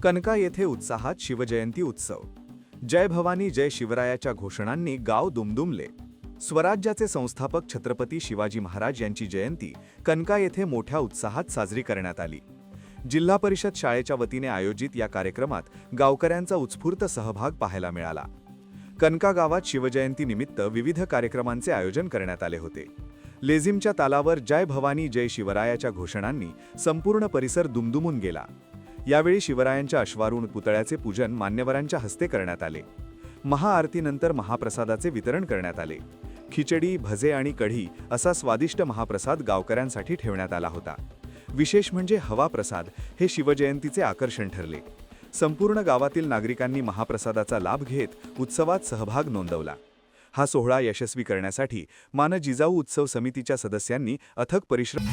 कनका येथे उत्साहात शिवजयंती उत्सव. जय भवानी जय शिवरायाच्या घोषणांनी गाव दुमदुमले. स्वराज्याचे संस्थापक छत्रपती शिवाजी महाराज यांची जयंती कनका येथे मोठ्या उत्साहात साजरी करण्यात आली. जिल्हा परिषद शाळेच्या वतीने आयोजित या कार्यक्रमात गावकऱ्यांचा उत्स्फूर्त सहभाग पाहायला मिळाला. कनका गावात शिवजयंतीनिमित्त विविध कार्यक्रमांचे आयोजन करण्यात आले होते. लेझिमच्या तालावर जय भवानी जय शिवरायाच्या घोषणांनी संपूर्ण परिसर दुमदुमून गेला. यावेळी शिवरायांच्या अश्वारूढ पुतळ्याचे पूजन मान्यवरांच्या हस्ते करण्यात आले. महाआरतीनंतर महाप्रसादाचे वितरण करण्यात आले. खिचडी, भजे आणि कढी असा स्वादिष्ट महाप्रसाद गावकऱ्यांसाठी ठेवण्यात आला होता. विशेष म्हणजे हवा प्रसाद हे शिवजयंतीचे आकर्षण ठरले. संपूर्ण गावातील नागरिकांनी महाप्रसादाचा लाभ घेत उत्सवात सहभाग नोंदवला. हा सोहळा यशस्वी करण्यासाठी मान जिजाऊ उत्सव समितीच्या सदस्यांनी अथक परिश्रम